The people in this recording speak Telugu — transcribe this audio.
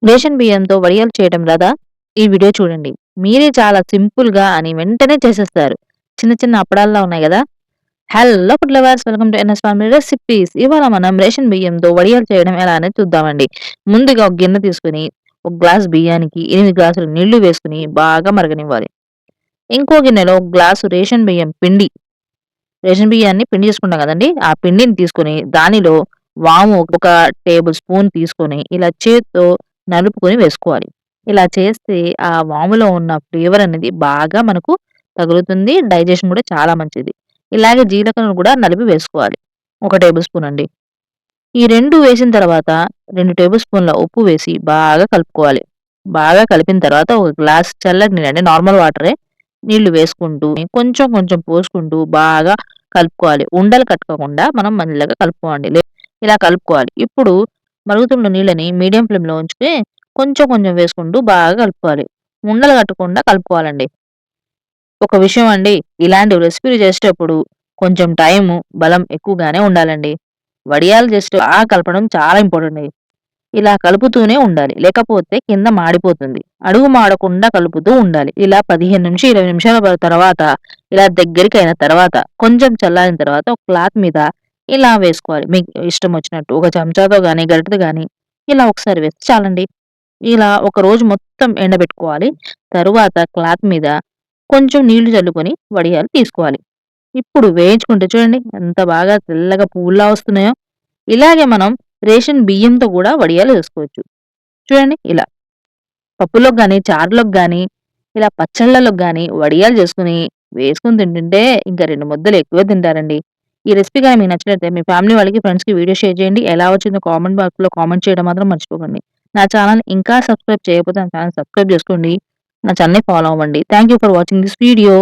రేషన్ బియ్యంతో వడియాలు చేయడం రాదా? ఈ వీడియో చూడండి. మీరే చాలా సింపుల్‌గా అని వెంటనే చేసేస్తారు. చిన్న చిన్న అప్పడాల్లా ఉన్నాయి గదా! Hello food lovers, welcome to NS family recipes. ఇవాళ మనం రేషన్ బియ్యంతో వడియాలు చేయడం ఎలా అనేది చూద్దామండి. ముందుగా ఒక గిన్నె తీసుకొని, ఒక గ్లాస్ బియ్యానికి 8 గ్లాసుల నీళ్లు వేసుకొని బాగా మరగనివ్వాలి. ఇంకో గిన్నెలో ఒక గ్లాసు రేషన్ బియ్యాన్ని పిండి చేసుకుంటాం గదండీ! ఆ పిండిని తీసుకొని దానిలో వాము ఒక టేబుల్ స్పూన్ తీసుకొని ఇలా చేత్తో నలుపుకొని వేసుకోవాలి. ఇలా చేస్తే ఆ వాములో ఉన్న ఫ్లేవర్ అనేది బాగా మనకు తగులుతుంది. డైజెషన్ కూడా చాలా మంచిది. ఇలాగే జీలకర్రను కూడా నలిపి వేసుకోవాలి. ఒక టేబుల్ స్పూన్ అండి. ఈ 2 వేసిన తర్వాత 2 టేబుల్ స్పూన్ల ఉప్పు వేసి బాగా కలుపుకోవాలి. బాగా కలిపిన తర్వాత ఒక గ్లాస్ చల్లటి నీళ్ళు అంటే నార్మల్ వాటరే నీళ్లు వేసుకుంటూ కొంచెం కొంచెం పోసుకుంటూ బాగా కలుపుకోవాలి. ఉండలు కట్టుకోకుండా మనం మెల్లగా కలుపుకోవాలి. ఇలా కలుపుకోవాలి. ఇప్పుడు మరుగుతున్న నీళ్ళని మీడియం ఫ్లేమ్‌లో ఉంచితే కొంచెం కొంచెం వేసుకుంటూ బాగా కలుపుకోవాలి. ఉండలు కట్టకుండా కలుపుకోవాలండి. ఒక విషయం అండి, ఇలాంటి రెసిపీలు చేసేటప్పుడు కొంచెం టైము, బలం ఎక్కువగానే ఉండాలండి. వడియాలు జస్ట్ బాగా కలపడం చాలా ఇంపార్టెంట్ అండి. ఇలా కలుపుతూనే ఉండాలి. లేకపోతే కింద మాడిపోతుంది. అడుగు మాడకుండా కలుపుతూ ఉండాలి. ఇలా 15-20 నిమిషాల తర్వాత ఇలా దగ్గరికయిన తర్వాత కొంచెం చల్లారిన తర్వాత ఒక క్లాత్ మీద ఇలా వేసుకోవాలి. మీకు ఇష్టం వచ్చినట్టు ఒక చెంచాతో గాని, గరిటెతో గాని ఇలా ఒకసారి వేస్తే చాలండి. ఇలా ఒక రోజు మొత్తం ఎండబెట్టుకోవాలి. తరువాత క్లాత్ మీద కొంచెం నీళ్లు చల్లుకొని వడియాలు తీసుకోవాలి. ఇప్పుడు వేయించుకుంటే చూడండి ఎంత బాగా తెల్లగా పువ్వుల్లా వస్తున్నాయో. ఇలాగే మనం రేషన్ బియ్యంతో కూడా వడియాలు వేసుకోవచ్చు. చూడండి ఇలా. పప్పులోకి గాని, చారులోకి గాని, ఇలా పచ్చళ్ళలోకి గాని వడియాలు వేసుకొని తింటుంటే ఇంకా 2 ముద్దలు ఎక్కువే తింటారండి. ఈ రెసిపీ గాని మీకు నచ్చినట్లయితే మీ ఫ్యామిలీ వాళ్ళకి, ఫ్రెండ్స్‌కి వీడియో షేర్ చేయండి. ఎలా వచ్చిందో కామెంట్ బాక్స్‌లో కామెంట్ చేయడం మాత్రం మర్చిపోకండి. నా ఛానెల్ ఇంకా సబ్స్క్రైబ్ చేయకపోతే నా ఛానెల్ సబ్స్క్రైబ్ చేసుకోండి. నా ఛానెల్‌ని ఫాలో అవ్వండి. Thank you for watching this video.